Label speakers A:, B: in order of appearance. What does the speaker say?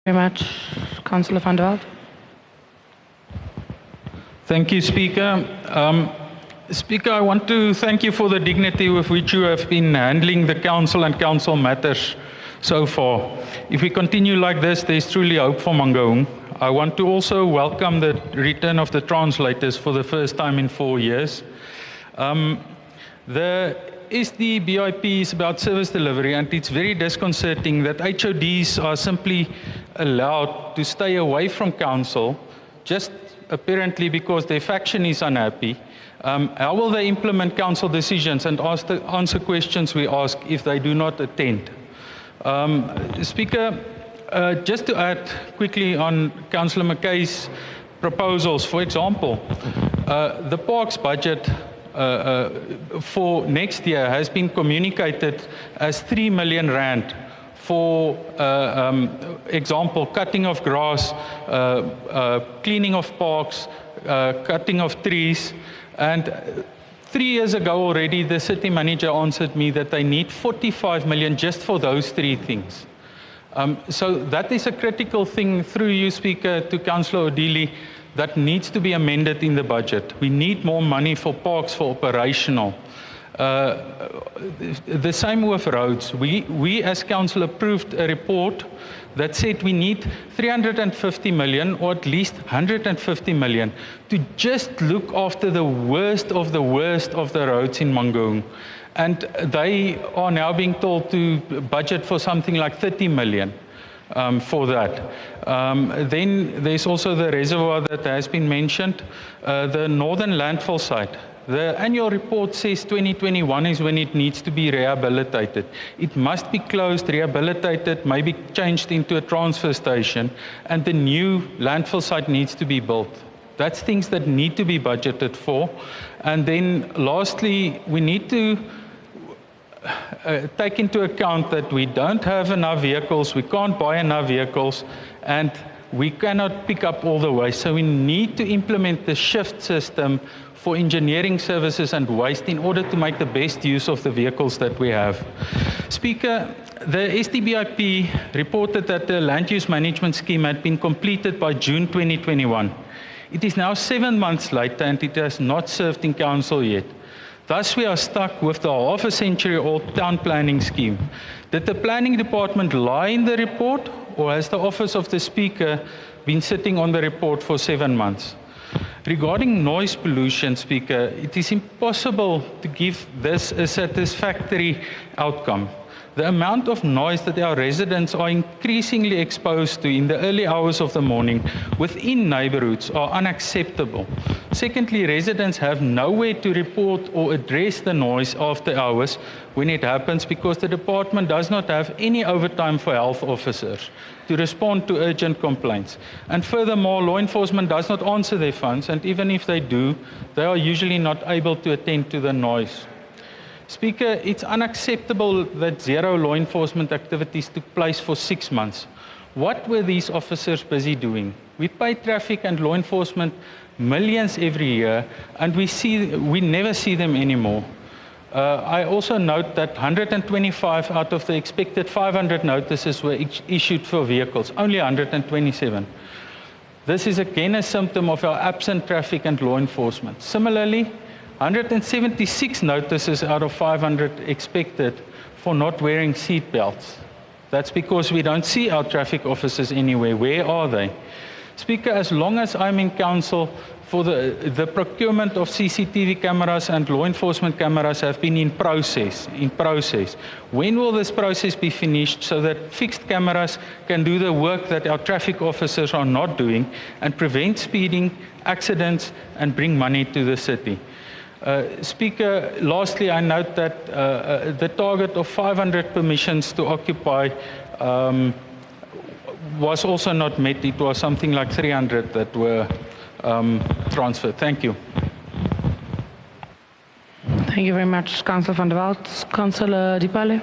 A: Very much. Councillor van der Walt.
B: Thank you, Speaker. Speaker, I want to thank you for the dignity with which you have been handling the Council and Council matters so far. If we continue like this, there's truly hope for Mangaung. I want to also welcome the return of the translators for the first time in 4 years. The SDBIP is about service delivery, and it's very disconcerting that HODs are simply allowed to stay away from Council, just apparently because their faction is unhappy. How will they implement Council decisions and answer questions we ask if they do not attend? Speaker, just to add quickly on Councillor McKay's proposals, for example, the parks budget for next year has been communicated as 3 million rand for example, cutting of grass, cleaning of parks, cutting of trees. And 3 years ago already, the city manager answered me that they need 45 million just for those 3 things. So that is a critical thing through you, Speaker, to Councillor Odili, that needs to be amended in the budget. We need more money for parks, for operational. The same with roads. We as Council approved a report that said we need 350 million or at least 150 million to just look after the worst of the roads in Mangaung. And they are now being told to budget for something like 30 million. For that. Then there's also the reservoir that has been mentioned, the Northern Landfill Site. The annual report says 2021 is when it needs to be rehabilitated. It must be closed, rehabilitated, maybe changed into a transfer station, and the new landfill site needs to be built. That's things that need to be budgeted for. And then lastly, we need to take into account that we don't have enough vehicles, we can't buy enough vehicles, and we cannot pick up all the waste. So we need to implement the shift system for engineering services and waste in order to make the best use of the vehicles that we have. Speaker, the SDBIP reported that the land use management scheme had been completed by June 2021. It is now 7 months later and it has not served in Council yet. Thus, we are stuck with the half-a-century-old town planning scheme. Did the planning department lie in the report, or has the office of the Speaker been sitting on the report for 7 months? Regarding noise pollution, Speaker, it is impossible to give this a satisfactory outcome. The amount of noise that our residents are increasingly exposed to in the early hours of the morning within neighborhoods are unacceptable. Secondly, residents have nowhere to report or address the noise after hours when it happens because the department does not have any overtime for health officers to respond to urgent complaints. And furthermore, law enforcement does not answer their phones, and even if they do, they are usually not able to attend to the noise. Speaker, it's unacceptable that 0 law enforcement activities took place for 6 months. What were these officers busy doing? We pay traffic and law enforcement millions every year, and we never see them anymore. I also note that 125 out of the expected 500 notices were issued for vehicles, only 127. This is again a symptom of our absent traffic and law enforcement. Similarly, 176 notices out of 500 expected for not wearing seat belts. That's because we don't see our traffic officers anywhere. Where are they? Speaker, as long as I'm in Council, for the procurement of CCTV cameras and law enforcement cameras have been in process. When will this process be finished so that fixed cameras can do the work that our traffic officers are not doing and prevent speeding, accidents, and bring money to the city? Speaker, lastly, I note that the target of 500 permissions to occupy was also not met. It was something like 300 that were transferred. Thank you.
A: Thank you very much, Councillor van der Walt. Councillor Dipale.